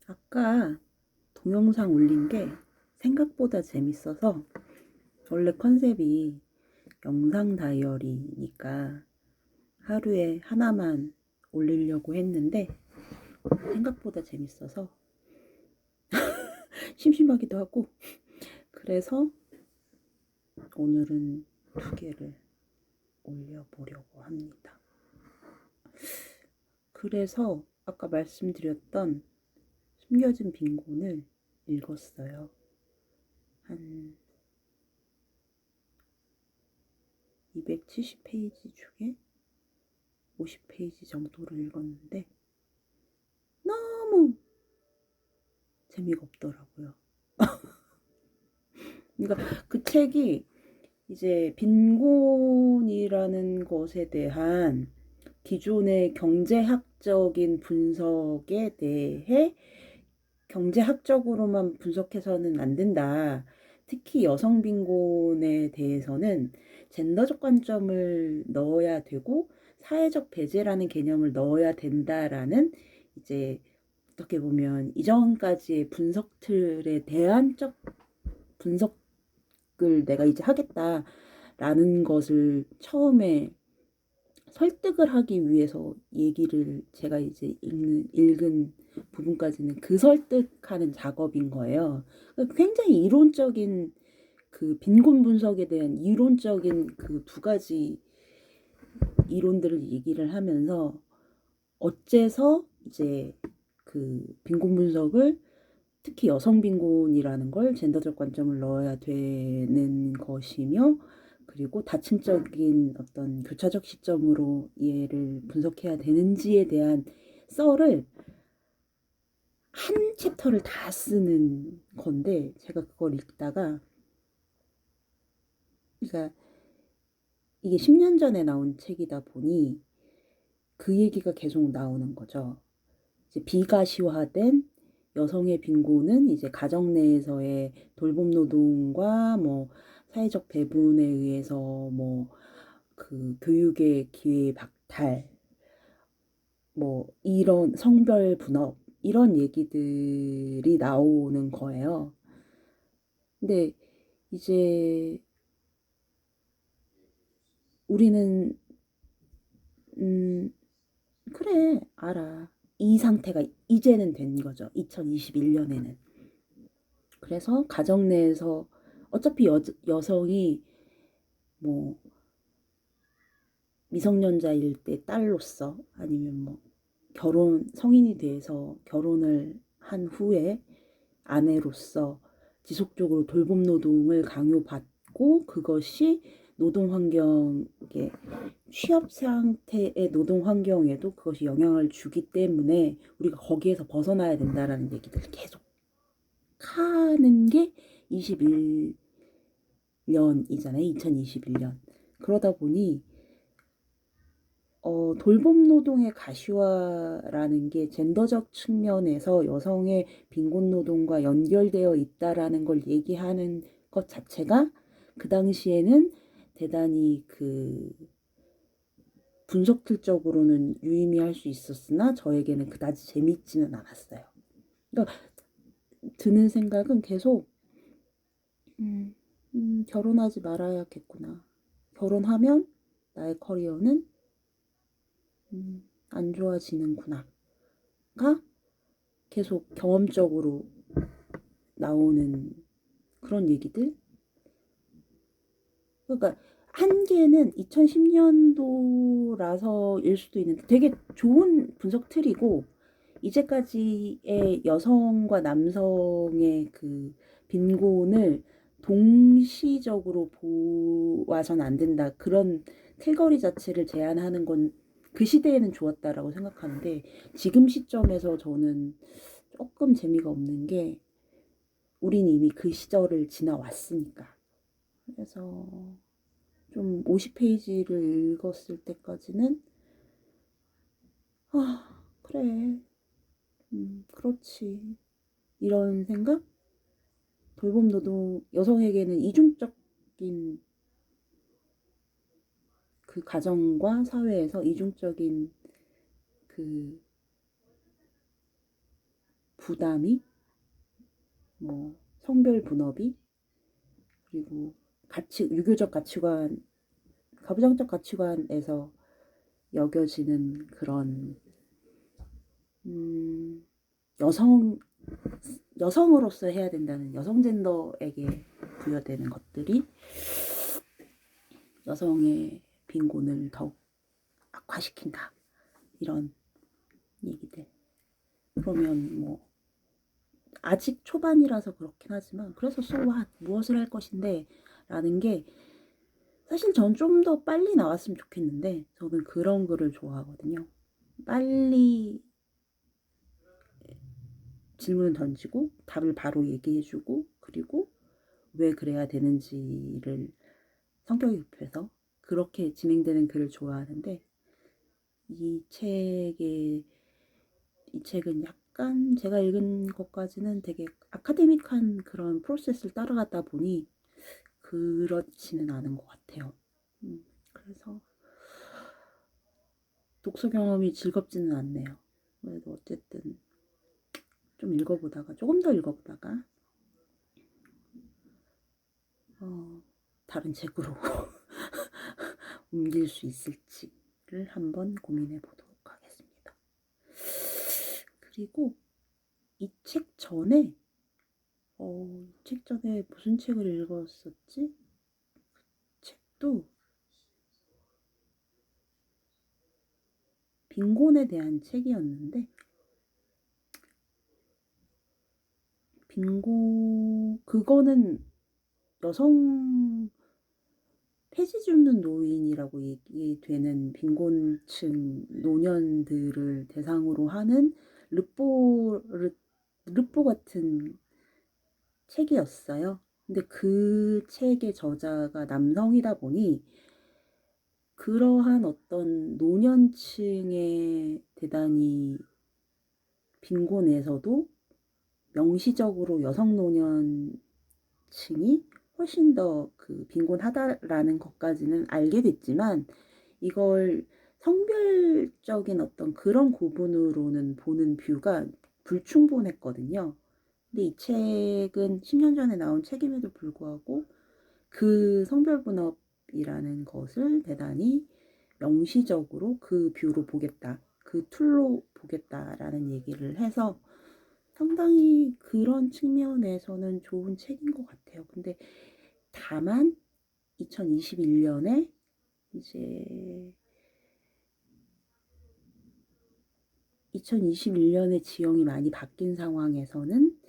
아까 동영상 올린 게 생각보다 재밌어서, 원래 컨셉이 영상 다이어리니까 하루에 하나만 올리려고 했는데 생각보다 재밌어서 심심하기도 하고, 그래서 오늘은 2개를 올려보려고 합니다. 그래서 아까 말씀드렸던 숨겨진 빈곤을 읽었어요. 한 270페이지 중에 50페이지 정도를 읽었는데 너무 재미가 없더라고요. 그러니까 그 책이 이제 빈곤이라는 것에 대한 기존의 경제학적인 분석에 대해 경제학적으로만 분석해서는 안 된다. 특히 여성 빈곤에 대해서는 젠더적 관점을 넣어야 되고 사회적 배제라는 개념을 넣어야 된다라는, 이제 어떻게 보면 이전까지의 분석 틀에 대안적 분석을 내가 이제 하겠다라는 것을 처음에 설득을 하기 위해서 얘기를 제가 이제 읽은 부분까지는 그 설득하는 작업인 거예요. 굉장히 이론적인 그 빈곤 분석에 대한 이론적인 그 2가지 이론들을 얘기를 하면서 어째서 이제 그 빈곤 분석을, 특히 여성 빈곤이라는 걸 젠더적 관점을 넣어야 되는 것이며, 그리고 다층적인 어떤 교차적 시점으로 얘를 분석해야 되는지에 대한 썰을 한 챕터를 다 쓰는 건데, 제가 그걸 읽다가, 그러니까 이게 10년 전에 나온 책이다 보니 그 얘기가 계속 나오는 거죠. 이제 비가시화된 여성의 빈곤은 이제 가정 내에서의 돌봄 노동과 뭐 사회적 배분에 의해서 뭐 그 교육의 기회 박탈, 뭐 이런 성별 분업, 이런 얘기들이 나오는 거예요. 근데 이제 우리는 그래 알아, 이 상태가 이제는 된 거죠. 2021년에는. 그래서 가정 내에서 어차피 여성이 뭐 미성년자일 때 딸로서, 아니면 뭐 성인이 돼서 결혼을 한 후에 아내로서 지속적으로 돌봄 노동을 강요받고, 그것이 노동 환경, 게 취업 상태의 노동 환경에도 그것이 영향을 주기 때문에 우리가 거기에서 벗어나야 된다라는 얘기들을 계속 하는 게 21년이잖아요. 2021년. 그러다 보니 돌봄 노동의 가시화라는 게 젠더적 측면에서 여성의 빈곤 노동과 연결되어 있다라는 걸 얘기하는 것 자체가 그 당시에는 대단히 그 분석틀적으로는 유의미할 수 있었으나 저에게는 그다지 재밌지는 않았어요. 그러니까 드는 생각은 계속 결혼하지 말아야겠구나. 결혼하면 나의 커리어는 안 좋아지는구나가 계속 경험적으로 나오는 그런 얘기들. 그러니까 한계는 2010년도라서일 수도 있는데 되게 좋은 분석 틀이고, 이제까지의 여성과 남성의 그 빈곤을 동시적으로 보아서는 안 된다, 그런 틀거리 자체를 제안하는 건 그 시대에는 좋았다라고 생각하는데, 지금 시점에서 저는 조금 재미가 없는 게 우린 이미 그 시절을 지나왔으니까. 그래서 좀 50페이지를 읽었을 때까지는 그래, 그렇지, 이런 생각? 돌봄 노동, 여성에게는 이중적인, 그 가정과 사회에서 이중적인 그 부담이 뭐 성별 분업이 그리고 유교적 가치관, 가부장적 가치관에서 여겨지는 그런 여성 여성으로서 해야 된다는 여성 젠더에게 부여되는 것들이 여성의 빈곤을 더욱 악화시킨다. 이런 얘기들. 그러면 뭐 아직 초반이라서 그렇긴 하지만 그래서 so what? 무엇을 할 것인데 라는 게 사실 전 좀 더 빨리 나왔으면 좋겠는데 저는 그런 글을 좋아하거든요. 빨리 질문을 던지고 답을 바로 얘기해주고 그리고 왜 그래야 되는지를 성격이 급해서 그렇게 진행되는 글을 좋아하는데 이 책은 약간 제가 읽은 것까지는 되게 아카데믹한 그런 프로세스를 따라가다 보니 그렇지는 않은 것 같아요. 그래서 독서 경험이 즐겁지는 않네요. 그래도 어쨌든 좀 읽어보다가 조금 더 읽어보다가 다른 책으로 옮길 수 있을지를 한번 고민해 보도록 하겠습니다. 그리고 이 책 전에 무슨 책을 읽었었지? 책도 빈곤에 대한 책이었는데 그거는 여성 폐지 줍는 노인이라고 얘기되는 빈곤층 노년들을 대상으로 하는 르뽀 같은 책이었어요. 근데 그 책의 저자가 남성이다 보니 그러한 어떤 노년층의 대단히 빈곤에서도 명시적으로 여성 노년층이 훨씬 더 그 빈곤하다라는 것까지는 알게 됐지만 이걸 성별적인 어떤 그런 구분으로는 보는 뷰가 불충분했거든요. 근데 이 책은 10년 전에 나온 책임에도 불구하고 그 성별분업이라는 것을 대단히 명시적으로 그 뷰로 보겠다, 그 툴로 보겠다라는 얘기를 해서 상당히 그런 측면에서는 좋은 책인 것 같아요. 근데 다만 2021년에 이제 2021년에 지형이 많이 바뀐 상황에서는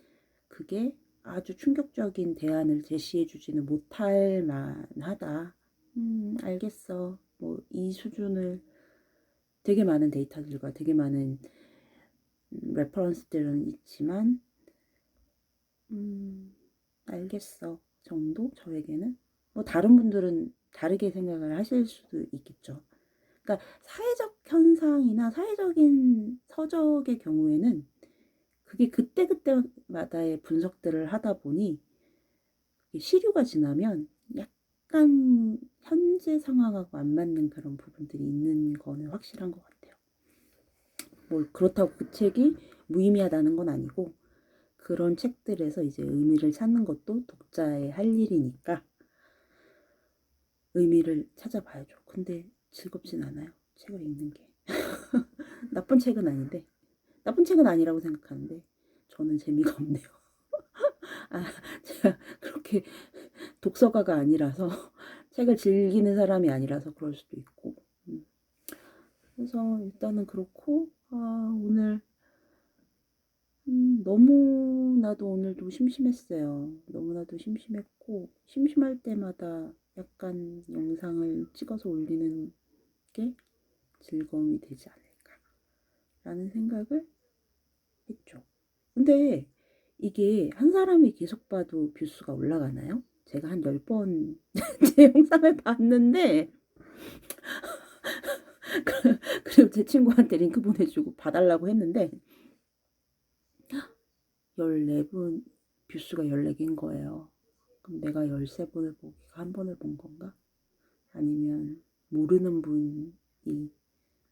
그게 아주 충격적인 대안을 제시해주지는 못할 만하다. 알겠어. 뭐 이 수준을 되게 많은 데이터들과 되게 많은 레퍼런스들은 있지만 알겠어 정도 저에게는 뭐 다른 분들은 다르게 생각을 하실 수도 있겠죠. 그러니까 사회적 현상이나 사회적인 서적의 경우에는 그게 그때그때마다의 분석들을 하다 보니 시류가 지나면 약간 현재 상황하고 안 맞는 그런 부분들이 있는 거는 확실한 것 같아요. 뭐 그렇다고 그 책이 무의미하다는 건 아니고 그런 책들에서 이제 의미를 찾는 것도 독자의 할 일이니까 의미를 찾아봐야죠. 근데 즐겁진 않아요. 책을 읽는 게. 나쁜 책은 아닌데 나쁜 책은 아니라고 생각하는데 저는 재미가 없네요. 제가 그렇게 독서가가 아니라서 책을 즐기는 사람이 아니라서 그럴 수도 있고 그래서 일단은 그렇고 오늘 너무나도 오늘도 심심했어요. 너무나도 심심했고 심심할 때마다 약간 영상을 찍어서 올리는 게 즐거움이 되지 않을까라는 생각을 했죠. 근데 이게 한 사람이 계속 봐도 뷰수가 올라가나요? 제가 한 10번 제 영상을 봤는데 그리고 제 친구한테 링크 보내주고 봐달라고 했는데 14분 뷰수가 14개인 거예요. 그럼 내가 13번을 보기가 한 번을 본 건가? 아니면 모르는 분이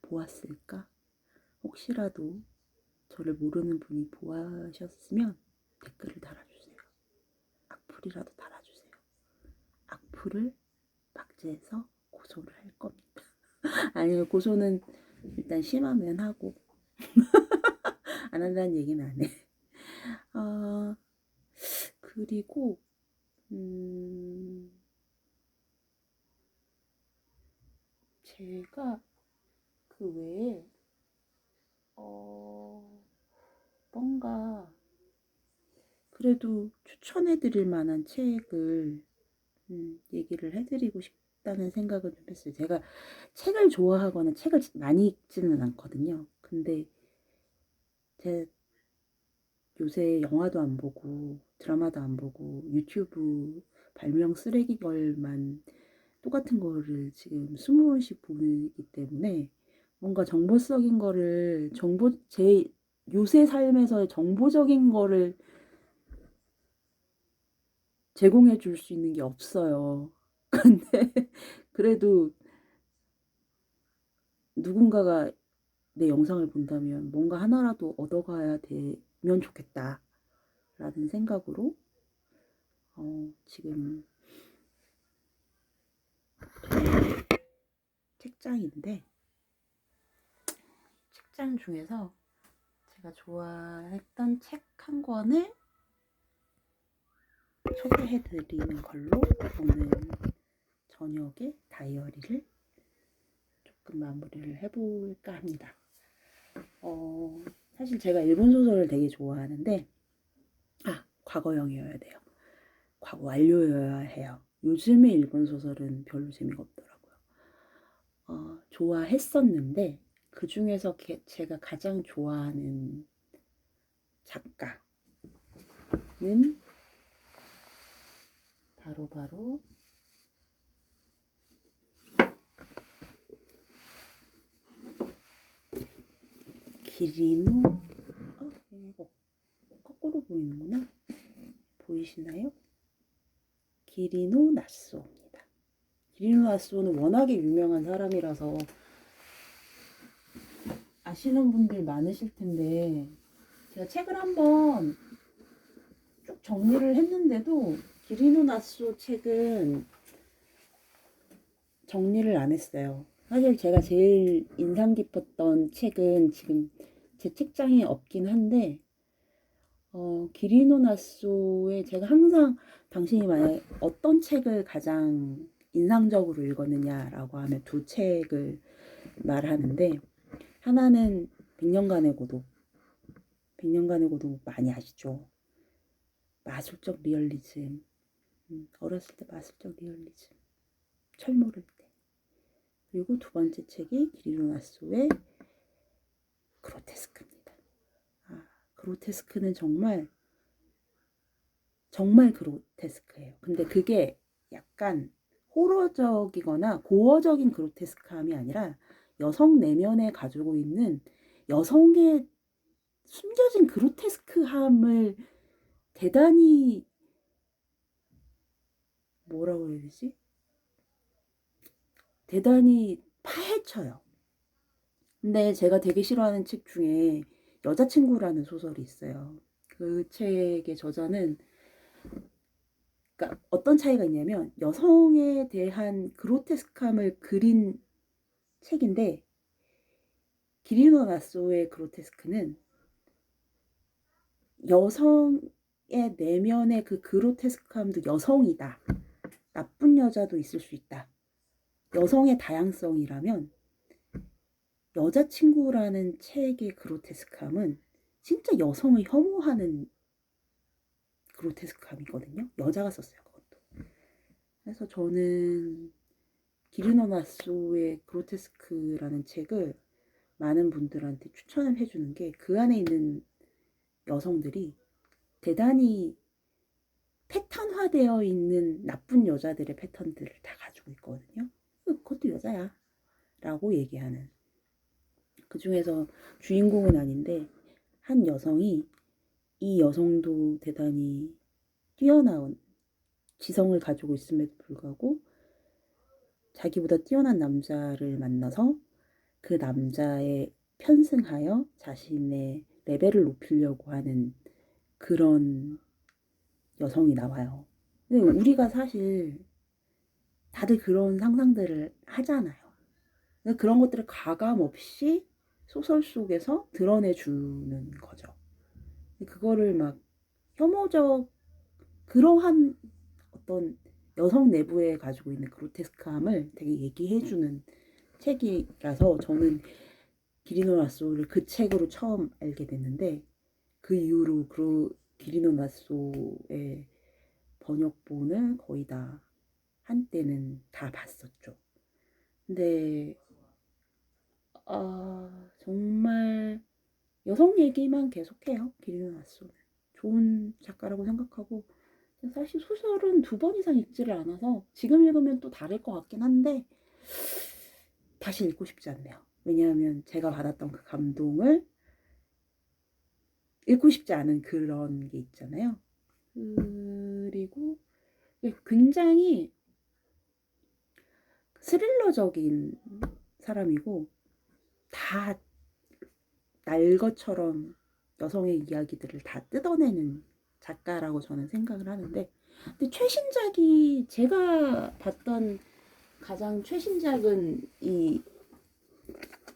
보았을까? 혹시라도 저를 모르는 분이 보아하셨으면 댓글을 달아주세요. 악플이라도 달아주세요. 악플을 박제해서 고소를 할 겁니다. 아니면 고소는 일단 심하면 하고 안 한다는 얘기는 안 해. 그리고 제가 그 외에 뭔가 그래도 추천해드릴 만한 책을 얘기를 해드리고 싶다는 생각을 좀 했어요. 제가 책을 좋아하거나 책을 많이 읽지는 않거든요. 근데 제 요새 영화도 안 보고 드라마도 안 보고 유튜브 발명 쓰레기걸만 똑같은 거를 지금 20번씩 보기 때문에 뭔가 정보적인 거를 제 요새 삶에서의 정보적인 거를 제공해 줄 수 있는 게 없어요. 근데 그래도 누군가가 내 영상을 본다면 뭔가 하나라도 얻어가야 되면 좋겠다 라는 생각으로 지금 책장인데 책장 중에서 제가 좋아했던 책 한 권을 소개해 드리는 걸로 오늘 저녁에 다이어리를 조금 마무리를 해볼까 합니다. 사실 제가 일본 소설을 되게 좋아하는데 과거형이어야 돼요. 과거 완료여야 해요. 요즘의 일본 소설은 별로 재미가 없더라고요. 좋아했었는데 그 중에서 제가 가장 좋아하는 작가는 바로 기리노 이거 거꾸로 보이는구나. 보이시나요? 기리노 나쏘입니다. 기리노 나쏘는 워낙에 유명한 사람이라서 아시는 분들 많으실 텐데 제가 책을 한번 쭉 정리를 했는데도 기리노 나쏘 책은 정리를 안 했어요. 사실 제가 제일 인상 깊었던 책은 지금 제 책장에 없긴 한데 기리노 나쏘의 제가 항상 당신이 만약에 어떤 책을 가장 인상적으로 읽었느냐라고 하면 두 책을 말하는데 하나는 100년간의 고독. 100년간의 고독 많이 아시죠? 마술적 리얼리즘. 어렸을 때 마술적 리얼리즘. 철모를 때. 그리고 두 번째 책이 기리노 나쏘의 그로테스크입니다. 그로테스크는 정말 그로테스크예요. 근데 그게 약간 호러적이거나 고어적인 그로테스크함이 아니라 여성 내면에 가지고 있는 여성의 숨겨진 그로테스크함을 대단히 뭐라고 해야 되지? 대단히 파헤쳐요. 근데 제가 되게 싫어하는 책 중에 여자친구라는 소설이 있어요. 그 책의 저자는 그러니까 어떤 차이가 있냐면 여성에 대한 그로테스크함을 그린 책인데 기리노 나쏘의 그로테스크는 여성의 내면의 그 그로테스크함도 여성이다. 나쁜 여자도 있을 수 있다. 여성의 다양성이라면 여자친구라는 책의 그로테스크함은 진짜 여성을 혐오하는 그로테스크함이거든요. 여자가 썼어요, 그것도. 그래서 저는 기르노 나쏘의 그로테스크라는 책을 많은 분들한테 추천을 해주는 게 그 안에 있는 여성들이 대단히 패턴화되어 있는 나쁜 여자들의 패턴들을 다 가지고 있거든요. 그것도 여자야 라고 얘기하는, 그 중에서 주인공은 아닌데 한 여성이 이 여성도 대단히 뛰어난 지성을 가지고 있음에도 불구하고 자기보다 뛰어난 남자를 만나서 그 남자의 편승하여 자신의 레벨을 높이려고 하는 그런 여성이 나와요. 근데 우리가 사실 다들 그런 상상들을 하잖아요. 그런 것들을 가감 없이 소설 속에서 드러내주는 거죠. 그거를 막 혐오적, 그러한 어떤 여성 내부에 가지고 있는 그로테스크함을 되게 얘기해주는 책이라서 저는 기리노 라쏘를 그 책으로 처음 알게 됐는데, 그 이후로 기리노 라쏘의 번역본을 거의 다 한때는 다 봤었죠. 근데 정말 여성 얘기만 계속해요. 기리노 라쏘는 좋은 작가라고 생각하고, 사실 소설은 2번 이상 읽지를 않아서 지금 읽으면 또 다를 것 같긴 한데 다시 읽고 싶지 않네요. 왜냐하면 제가 받았던 그 감동을 읽고 싶지 않은 그런 게 있잖아요. 그리고 굉장히 스릴러적인 사람이고, 다 날 것처럼 여성의 이야기들을 다 뜯어내는 작가라고 저는 생각을 하는데, 근데 최신작이, 제가 봤던 가장 최신작은 이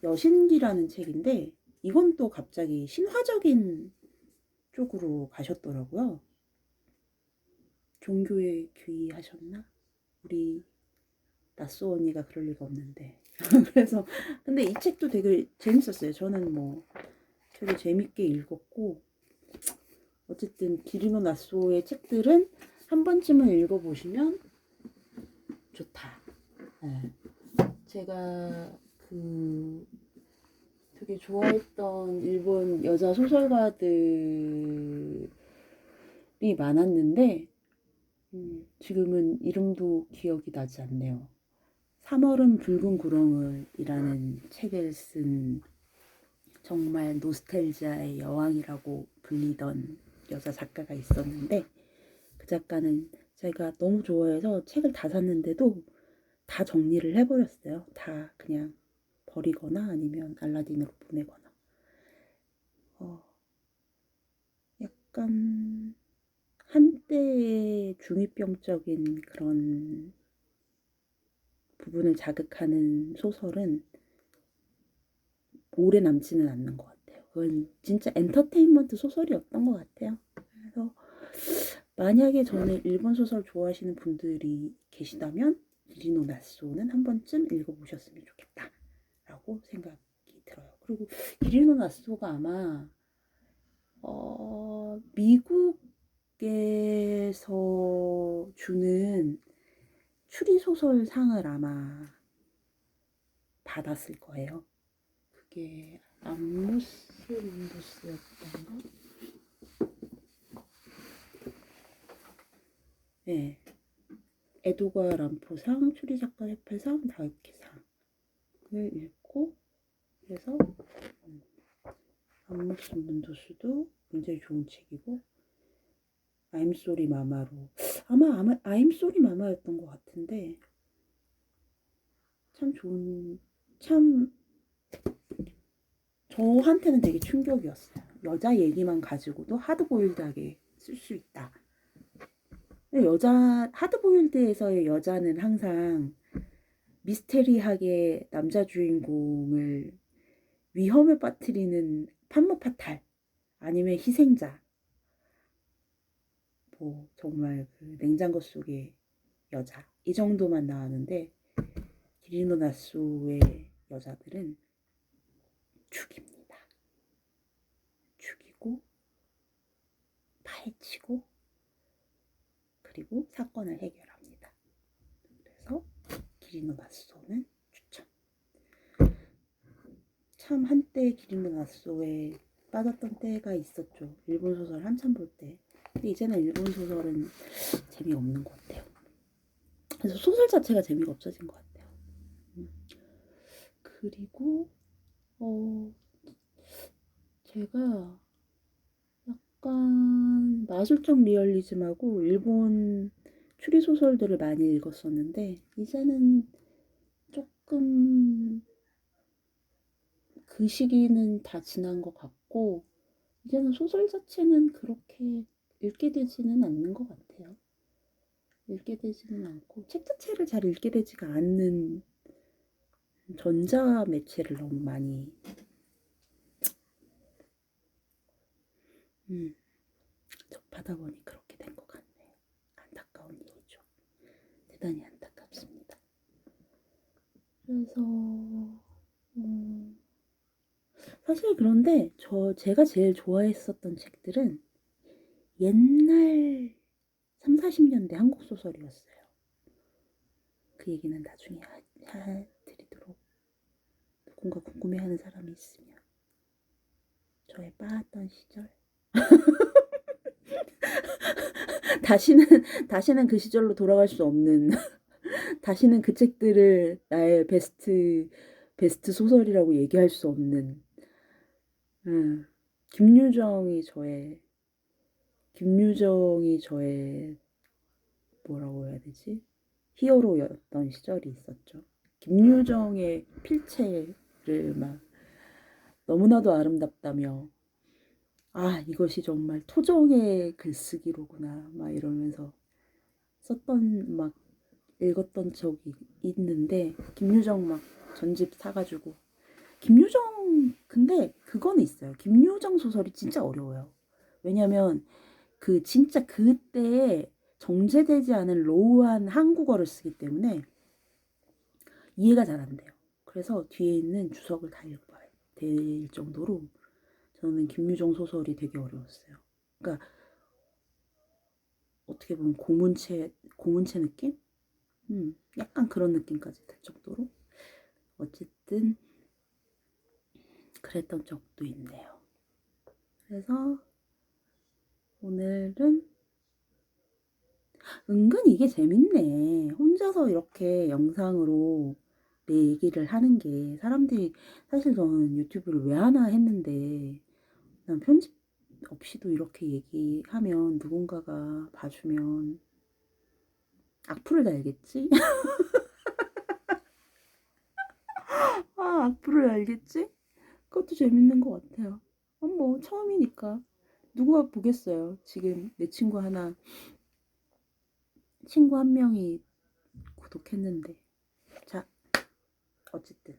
여신기라는 책인데, 이건 또 갑자기 신화적인 쪽으로 가셨더라고요. 종교에 귀의하셨나? 우리 나쏘 언니가 그럴 리가 없는데. 그래서 근데 이 책도 되게 재밌었어요. 저는 뭐 되게 재밌게 읽었고, 어쨌든 기리노 나쏘의 책들은 한 번쯤은 읽어보시면 좋다. 네. 제가 되게 좋아했던 일본 여자 소설가들이 많았는데, 지금은 이름도 기억이 나지 않네요. 3월은 붉은 구렁을 이라는 책을 쓴 정말 노스텔지아의 여왕이라고 불리던 여자 작가가 있었는데, 그 작가는 제가 너무 좋아해서 책을 다 샀는데도 다 정리를 해버렸어요. 다 그냥 버리거나 아니면 알라딘으로 보내거나. 약간 한때의 중이병적인 그런 부분을 자극하는 소설은 오래 남지는 않는 것 같아요. 그건 진짜 엔터테인먼트 소설이었던 것 같아요. 그래서 만약에 저는 일본 소설 좋아하시는 분들이 계시다면 기리노 나쏘는 한 번쯤 읽어보셨으면 좋겠다 라고 생각이 들어요. 그리고 기리노 나쏘가 아마 미국에서 주는 추리소설 상을 아마 받았을 거예요. 그게 암모스 몬도스였던가? 네. 에도가 람포상, 추리작가 협회상, 다육기상을 읽고, 그래서 암모스 몬도스도 굉장히 좋은 책이고, I'm sorry 마마로, 아마 I'm sorry 마마였던 것 같은데, 참 좋은, 참 저한테는 되게 충격이었어요. 여자 얘기만 가지고도 하드보일드하게 쓸 수 있다. 하드보일드에서의 여자는 항상 미스테리하게 남자 주인공을 위험에 빠뜨리는 판무파탈, 아니면 희생자, 뭐 정말 그 냉장고 속의 여자, 이 정도만 나왔는데, 기리노 나쏘의 여자들은 죽입니다. 죽이고 파헤치고 그리고 사건을 해결합니다. 그래서 기리노 나쏘는 추천. 참 한때 기리노 나쏘에 빠졌던 때가 있었죠. 일본 소설 한참 볼 때. 근데 이제는 일본 소설은 재미없는 것 같아요. 그래서 소설 자체가 재미가 없어진 것 같아요. 그리고 제가 약간 마술적 리얼리즘하고 일본 추리소설들을 많이 읽었었는데, 이제는 조금 그 시기는 다 지난 것 같고 이제는 소설 자체는 그렇게 읽게 되지는 않는 것 같아요. 읽게 되지는 않고 책 자체를 잘 읽게 되지가 않는 전자 매체를 너무 많이 접하다 보니 그렇게 된 것 같네요. 안타까운 일이죠. 대단히 안타깝습니다. 그래서 사실 그런데 제가 제일 좋아했었던 책들은 옛날 3, 40년대 한국 소설이었어요. 그 얘기는 나중에 해드리도록 누군가 궁금해하는 사람이 있으면 저의 빠았던 시절 다시는 그 시절로 돌아갈 수 없는 다시는 그 책들을 나의 베스트 소설이라고 얘기할 수 없는 김유정이 저의 뭐라고 해야 되지? 히어로였던 시절이 있었죠. 김유정의 필체를 막 너무나도 아름답다며 이것이 정말 토종의 글쓰기로구나 막 이러면서 막 읽었던 적이 있는데 김유정 막 전집 사가지고 근데 그거는 있어요. 김유정 소설이 진짜 어려워요. 왜냐면 진짜 그때에 정제되지 않은 로우한 한국어를 쓰기 때문에 이해가 잘 안 돼요. 그래서 뒤에 있는 주석을 다 읽어봐야 될 정도로 저는 김유정 소설이 되게 어려웠어요. 그러니까 어떻게 보면 고문체 느낌? 약간 그런 느낌까지 들 정도로 어쨌든 그랬던 적도 있네요. 그래서 오늘은 은근 이게 재밌네. 혼자서 이렇게 영상으로 내 얘기를 하는 게 사람들이 사실 저는 유튜브를 왜 하나 했는데 난 편집 없이도 이렇게 얘기하면 누군가가 봐주면 악플을 달겠지? 악플을 달겠지? 그것도 재밌는 것 같아요. 뭐 처음이니까 누가 보겠어요. 지금 내 친구 한 명이 구독했는데. 자, 어쨌든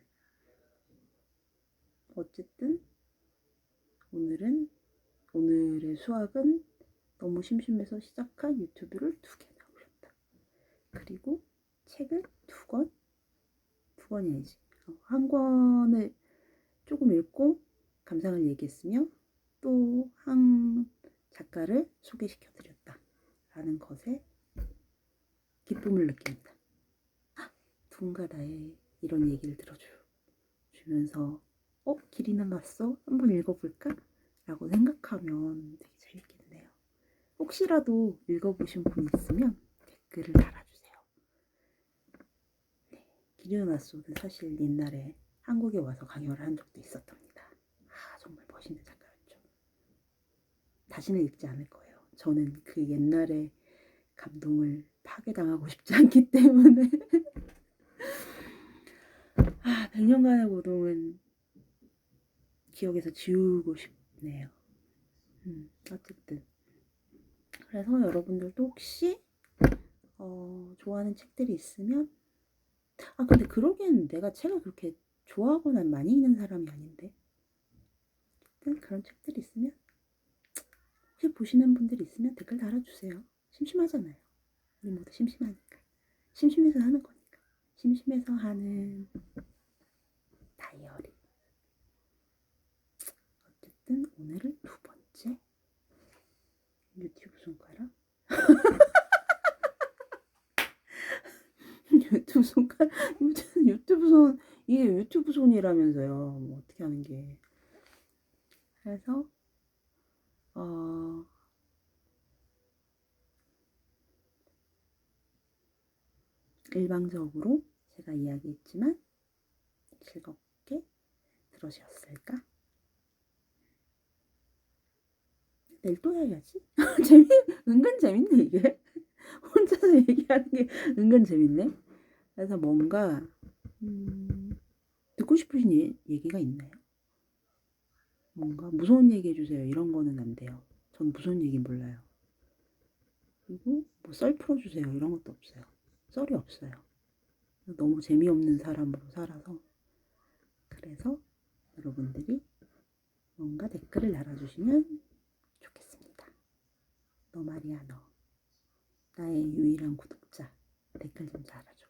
오늘의 수학은 너무 심심해서 시작한 유튜브를 2개나 올렸다. 그리고 책을 2권이 아니지. 한 권을 조금 읽고 감상을 얘기했으며 또 한 작가를 소개시켜드렸다. 라는 것에 기쁨을 느낍니다. 누군가 나의 이런 얘기를 들어주면서 길이 남았어? 한번 읽어볼까? 라고 생각하면 되게 재밌겠네요. 혹시라도 읽어보신 분 있으면 댓글을 달아주세요. 네, 길이 남았어는 사실 옛날에 한국에 와서 강연을 한 적도 있었답니다. 정말 멋있는 작가였죠. 다시는 읽지 않을 거예요. 저는 그 옛날의 감동을 파괴당하고 싶지 않기 때문에 100년간의 고동은 기억에서 지우고 싶네요. 어쨌든 그래서 여러분들도 혹시 좋아하는 책들이 있으면 근데 그러기엔 내가 책을 그렇게 좋아하거나 많이 읽는 사람이 아닌데 어쨌든 그런 책들이 있으면 혹시 보시는 분들이 있으면 댓글 달아주세요. 심심하잖아요. 우리 모두 심심하니까. 심심해서 하는 거니까. 심심해서 하는 다이어리. 어쨌든 오늘은 2번째 유튜브 손가락. 이게 유튜브 손이라면서요. 뭐 어떻게 하는 게. 그래서 일방적으로 제가 이야기했지만 즐겁게 들으셨을까? 내일 또 해야지. 은근 재밌네 이게. 혼자서 얘기하는 게 은근 재밌네. 그래서 뭔가 듣고 싶으신 얘기가 있나요? 뭔가 무서운 얘기 해주세요 이런 거는 안 돼요. 전 무서운 얘기 몰라요. 그리고 뭐 썰 풀어주세요 이런 것도 없어요. 썰이 없어요. 너무 재미없는 사람으로 살아서. 그래서 여러분들이 뭔가 댓글을 달아주시면 좋겠습니다. 너 말이야 너. 나의 유일한 구독자. 댓글 좀 달아줘.